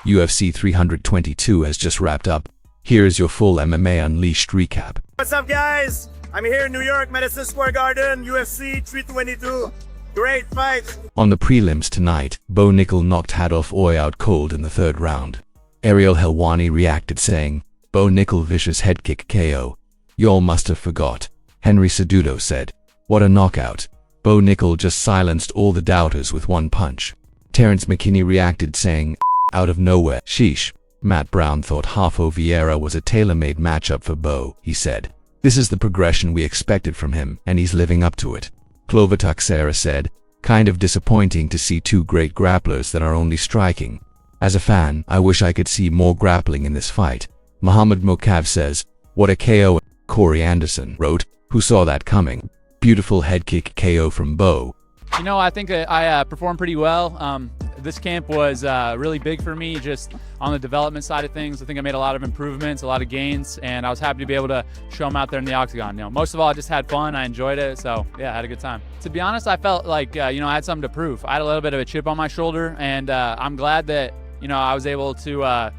UFC 322 has just wrapped up. Here is your full MMA Unleashed recap. What's up, guys? I'm here in New York, Madison Square Garden, UFC 322. Great fight. On the prelims tonight, Bo Nickel knocked Adolf Oy out cold in the third round. Ariel Helwani reacted saying, "Bo Nickel vicious head kick KO. Y'all must have forgot." Henry Cejudo said, "What a knockout. Bo Nickel just silenced all the doubters with one punch." Terrence McKinney reacted saying, "Out of nowhere, sheesh." Matt Brown thought Rafael Vieira was a tailor-made matchup for Bo. He said, "This is the progression we expected from him, and he's living up to it." Clover Tuxera said, "Kind of disappointing to see two great grapplers that are only striking. As a fan, I wish I could see more grappling in this fight." Muhammad Mokav says, "What a KO." Corey Anderson wrote, "Who saw that coming? Beautiful head kick KO from Bo." You know, I think I performed pretty well. This camp was really big for me, just on the development side of things. I think I made a lot of improvements, a lot of gains, and I was happy to be able to show them out there in the octagon. You know, most of all, I just had fun. I enjoyed it, so yeah, I had a good time. To be honest, I felt like I had something to prove. I had a little bit of a chip on my shoulder, and I'm glad that I was able to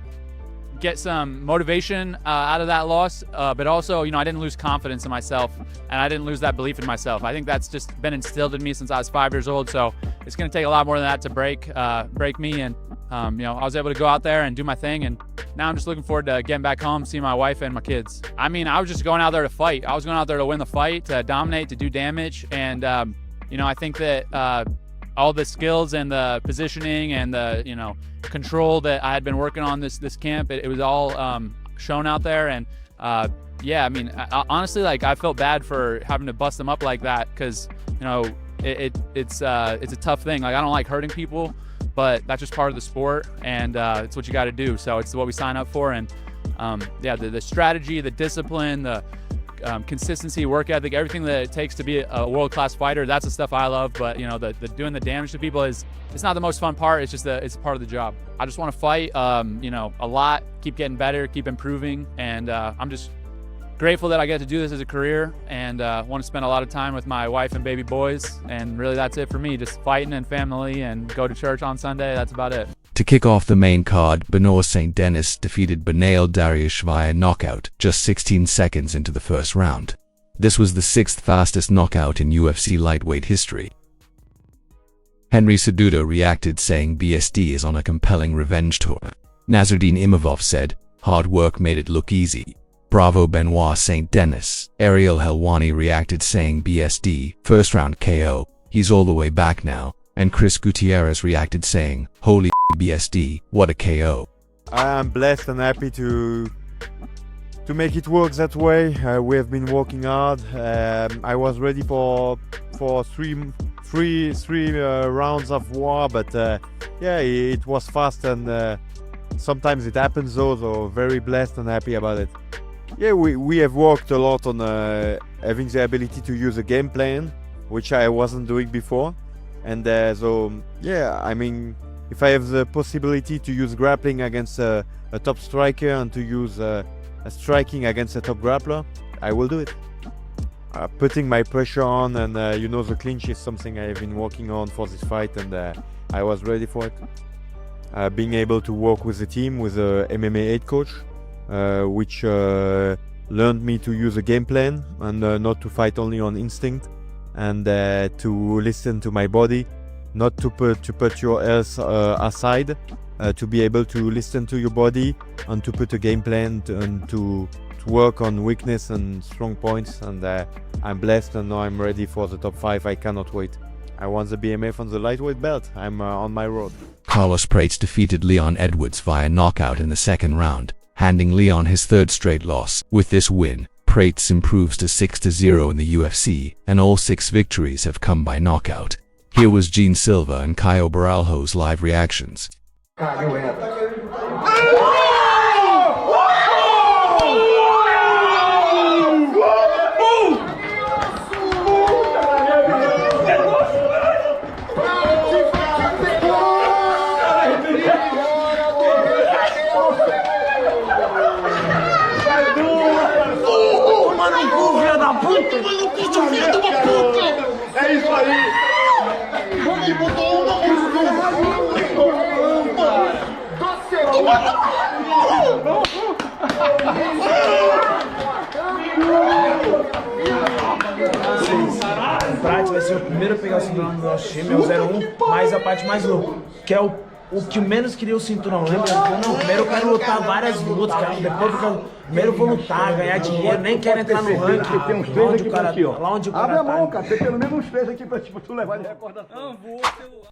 get some motivation out of that loss, but also, I didn't lose confidence in myself, and I didn't lose that belief in myself. I think that's just been instilled in me since I was 5 years old, so it's going to take a lot more than that to break me, and I was able to go out there and do my thing, and now I'm just looking forward to getting back home, seeing my wife and my kids. I mean, I was just going out there to fight. I was going out there to win the fight, to dominate, to do damage, and I think that all the skills and the positioning and the control that I had been working on this camp, it was all shown out there. And yeah, I mean, honestly, like, I felt bad for having to bust them up like that, because it's a tough thing. Like, I don't like hurting people, but that's just part of the sport, and it's what you got to do. So it's what we sign up for. And yeah, the strategy, the discipline, the consistency, work ethic, everything that it takes to be a world-class fighter, that's the stuff I love. But the doing the damage to people it's not the most fun part. It's just it's part of the job. I just want to fight a lot, keep getting better, keep improving, and I'm just grateful that I get to do this as a career, and want to spend a lot of time with my wife and baby boys, and really that's it for me. Just fighting and family and go to church on Sunday. That's about it. To kick off the main card, Benoit St. Denis defeated Beneil Dariush via knockout just 16 seconds into the first round. This was the 6th fastest knockout in UFC lightweight history. Henry Cejudo reacted saying BSD is on a compelling revenge tour. Nasruddin Imavov said, "Hard work made it look easy. Bravo Benoit St. Denis." Ariel Helwani reacted saying BSD, first round KO, he's all the way back now. And Chris Gutierrez reacted saying, "Holy BSD, what a KO." I am blessed and happy to make it work that way. We have been working hard. I was ready for three rounds of war, but yeah, it was fast, and sometimes it happens though, so very blessed and happy about it. Yeah, we have worked a lot on having the ability to use a game plan, which I wasn't doing before. And so, yeah, I mean, if I have the possibility to use grappling against a top striker and to use a striking against a top grappler, I will do it. Putting my pressure on, and the clinch is something I have been working on for this fight, and I was ready for it. Being able to work with the team, with a MMA head coach, which learned me to use a game plan and not to fight only on instinct, and to listen to my body, not to put your health aside, to be able to listen to your body and to put a game plan and to work on weakness and strong points. And I'm blessed, and now I'm ready for the top 5. I cannot wait. I won the BMF on the lightweight belt. I'm on my road. Carlos Prates defeated Leon Edwards via knockout in the second round, handing Leon his 3rd straight loss. With this win, Prates improves to 6-0 in the UFC, and all 6 victories have come by knockout. Here was Gene Silva and Caio Baralho's live reactions. É isso aí! Ele botou uma música! O Prats vai ser o primeiro a pegar o cinturão do nosso time, é o 01, mas a parte mais louca, que é o que menos queria o cinturão, lembra? Não, primeiro eu quero lutar várias lutas, cara. Depois primeiro eu vou lutar, ganhar dinheiro, nem quero entrar no ranking. Tem uns três aqui pra ti, ó. Lá onde o cara abre a mão, tá. cara. Tem pelo menos uns três aqui pra tu levar de recordação.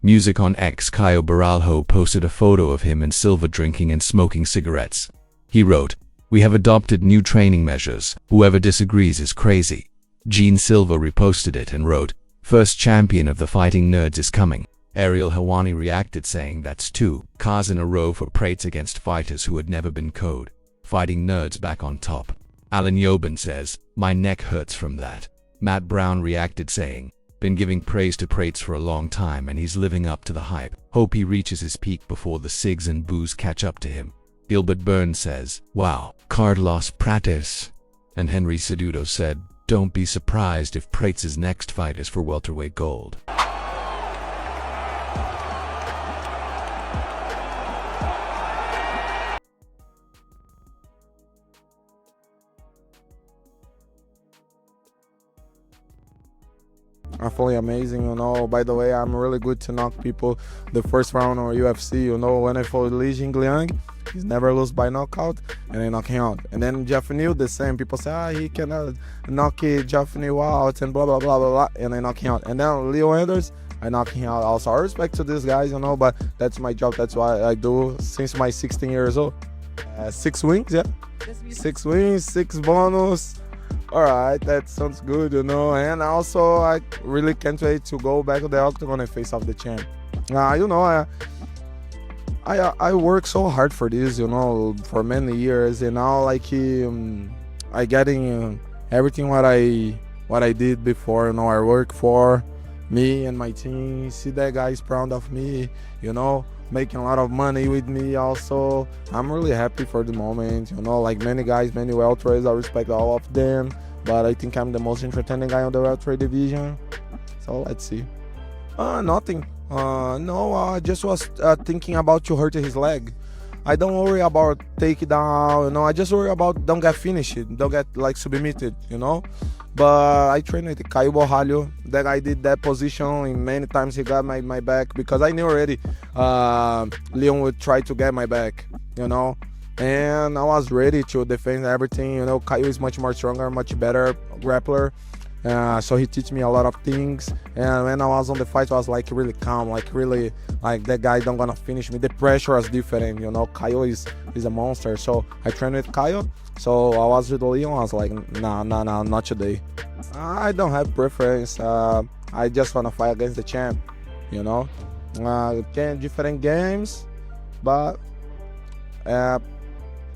Music on X. Caio Baralho posted a photo of him and Silva drinking and smoking cigarettes. He wrote, "We have adopted new training measures. Whoever disagrees is crazy." Gene Silva reposted it and wrote, "First champion of the Fighting Nerds is coming." Ariel Helwani reacted saying that's 2 cars in a row for Prates against fighters who had never been code. Fighting Nerds back on top. Alan Yoban says, "My neck hurts from that." Matt Brown reacted saying, "Been giving praise to Prates for a long time and he's living up to the hype. Hope he reaches his peak before the cigs and booze catch up to him." Gilbert Burns says, "Wow, Carlos Prates." And Henry Cejudo said, "Don't be surprised if Prates' next fight is for welterweight gold." I'm feeling amazing, you know. By the way, I'm really good to knock people the first round on UFC, you know. When I fought Li Jingliang, he's never lose by knockout, and I knock him out. And then Jeff Neal, the same. People say, he cannot knock Jeff Neal out, and blah, blah, blah, blah, blah, and I knock him out. And then Leo Anders, I knock him out also. I respect to these guys, you know, but that's my job. That's what I do since my 16 years old. 6 wins, yeah. 6 wins, 6 bonus. All right, that sounds good, you know. And also, I really can't wait to go back to the octagon and face off the champ. You know, I work so hard for this, you know, for many years, and now like I getting everything what I did before, you know. I work for me and my team. See that guys proud of me, you know, making a lot of money with me also. I'm really happy for the moment, you know, like many guys, many welterweights, I respect all of them, but I think I'm the most entertaining guy on the welterweight division. So let's see. Nothing. No, I just was thinking about to hurt his leg. I don't worry about takedown, you know. I just worry about don't get finished, don't get like submitted, you know. But I trained with Caio Baralho. That guy did that position, and many times he got my back because I knew already Leon would try to get my back, you know. And I was ready to defend everything, you know. Caio is much more stronger, much better grappler. So he teach me a lot of things, and when I was on the fight I was like really calm, like really like that guy don't gonna finish me. The pressure was different, you know. Caio is a monster, so I trained with Caio. So I was with Leon, I was like, nah, not today. I don't have preference. I just wanna fight against the champ, you know. Different games, but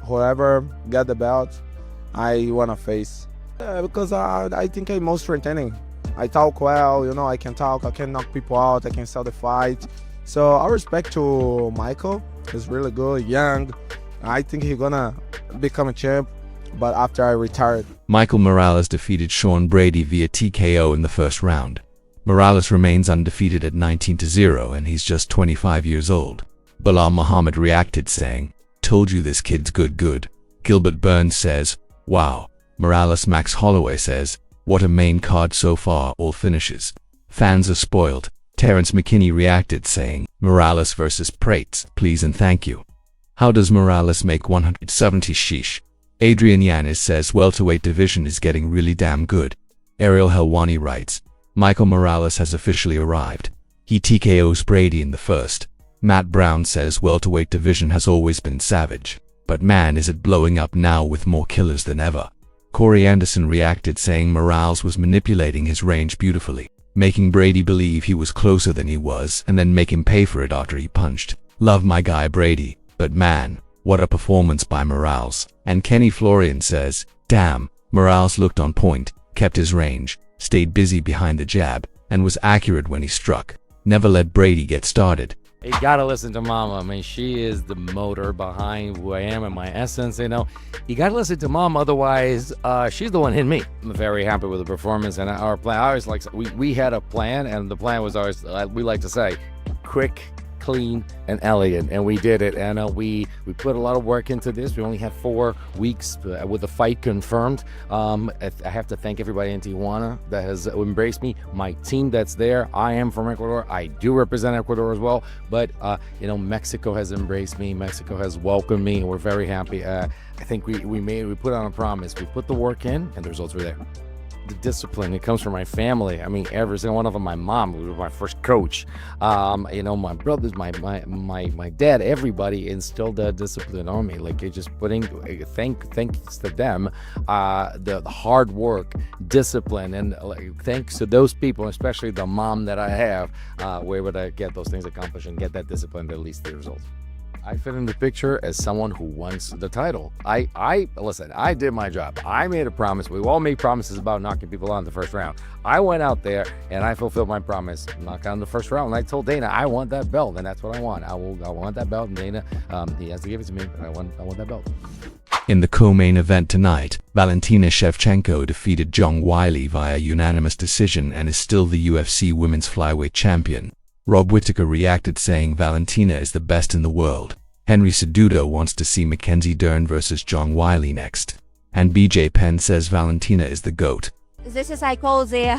whoever get the belt, I wanna face. Because I think I'm most entertaining. I talk well, you know. I can talk, I can knock people out, I can sell the fight. So I respect to Michael. He's really good, young. I think he's gonna become a champ, but after I retired. Michael Morales defeated Sean Brady via TKO in the first round. Morales remains undefeated at 19-0 and he's just 25 years old. Bilal Muhammad reacted saying, "Told you this kid's good." Gilbert Burns says, "Wow." Morales Max Holloway says, "What a main card so far, all finishes. Fans are spoiled." Terrence McKinney reacted saying, "Morales versus Prates, please and thank you." How does Morales make 170 sheesh? Adrian Yanis says welterweight division is getting really damn good. Ariel Helwani writes, Michael Morales has officially arrived. He TKOs Brady in the first. Matt Brown says welterweight division has always been savage, but man is it blowing up now with more killers than ever. Corey Anderson reacted saying Morales was manipulating his range beautifully, making Brady believe he was closer than he was and then make him pay for it after he punched. Love my guy Brady, but man, what a performance by Morales. And Kenny Florian says, damn, Morales looked on point, kept his range, stayed busy behind the jab, and was accurate when he struck. Never let Brady get started. You gotta listen to Mama. I mean, she is the motor behind who I am and my essence, you know. You gotta listen to Mom, otherwise, she's the one hitting me. I'm very happy with the performance and our plan. I always like, we had a plan, and the plan was always, we like to say, quick, clean, and elegant, and we did it. And we put a lot of work into this. We only had 4 weeks with the fight confirmed. I have to thank everybody in Tijuana that has embraced me. My team that's there. I am from Ecuador. I do represent Ecuador as well. But you know, Mexico has embraced me. Mexico has welcomed me, and we're very happy. I think we put on a promise. We put the work in, and the results were there. The discipline, it comes from my family. I mean, every single one of them. My mom, who was my first coach, you know, my brothers, my dad, everybody instilled that discipline on me. Like, it's just putting thanks to them, the hard work, discipline, and thanks to those people, especially the mom that I have, we're able to get those things accomplished and get that discipline to at least the results. I fit in the picture as someone who wants the title. Listen, I did my job. I made a promise. We all make promises about knocking people out in the first round. I went out there and I fulfilled my promise, knock out in the first round. And I told Dana, I want that belt, and that's what I want. I want that belt, and Dana, he has to give it to me, but I want that belt. In the co-main event tonight, Valentina Shevchenko defeated Zhang Weili via unanimous decision and is still the UFC Women's Flyweight Champion. Rob Whittaker reacted saying Valentina is the best in the world. Henry Cejudo wants to see Mackenzie Dern versus Zhang Weili next. And BJ Penn says Valentina is the GOAT. This is, I call, the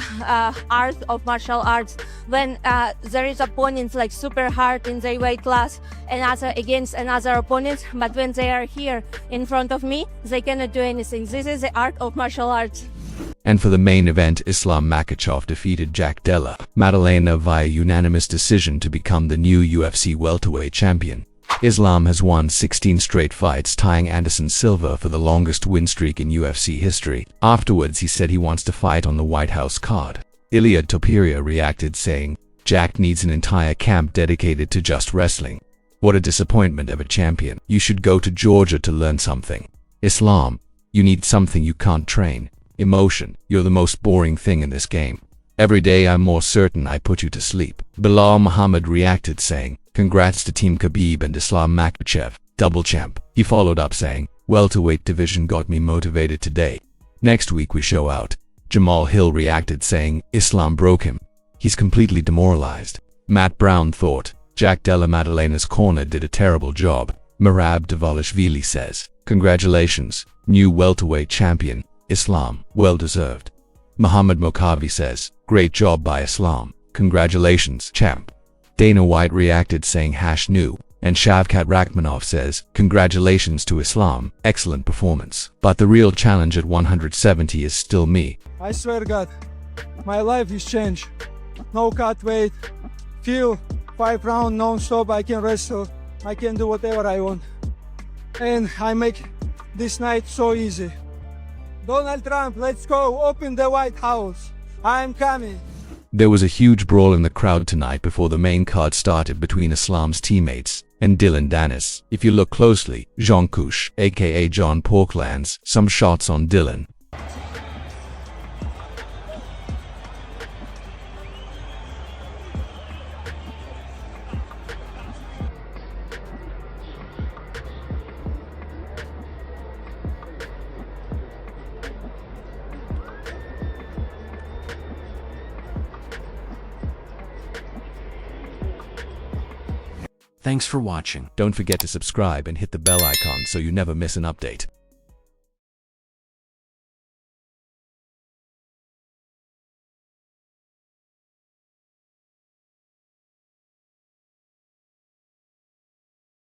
art of martial arts. When there is opponents like super hard in their weight class against another opponent, but when they are here in front of me, they cannot do anything. This is the art of martial arts. And for the main event, Islam Makhachev defeated Jack Della Maddalena via unanimous decision to become the new UFC welterweight champion. Islam has won 16 straight fights, tying Anderson Silva for the longest win streak in UFC history. Afterwards, he said he wants to fight on the White House card. Ilia Topuria reacted saying, Jack needs an entire camp dedicated to just wrestling. What a disappointment of a champion. You should go to Georgia to learn something. Islam, you need something you can't train. Emotion, you're the most boring thing in this game. Every day I'm more certain I put you to sleep. Bilal Muhammad reacted saying, congrats to Team Khabib and Islam Makhachev, double champ. He followed up saying, welterweight division got me motivated today. Next week we show out. Jamal Hill reacted saying, Islam broke him. He's completely demoralized. Matt Brown thought, Jack Della Madalena's corner did a terrible job. Merab Dvalishvili says, congratulations, new welterweight champion. Islam, well deserved. Muhammad Mokavi says, great job by Islam. Congratulations, champ. Dana White reacted saying #new, and Shavkat Rakhmonov says, congratulations to Islam, excellent performance. But the real challenge at 170 is still me. I swear to God, my life is changed. No cut weight, feel 5 rounds non-stop, I can wrestle, I can do whatever I want. And I make this night so easy. Donald Trump, let's go, open the White House. I'm coming. There was a huge brawl in the crowd tonight before the main card started between Islam's teammates and Dillon Danis. If you look closely, Jean Couche, aka John Pork, lands some shots on Dillon. Thanks for watching. Don't forget to subscribe and hit the bell icon so you never miss an update.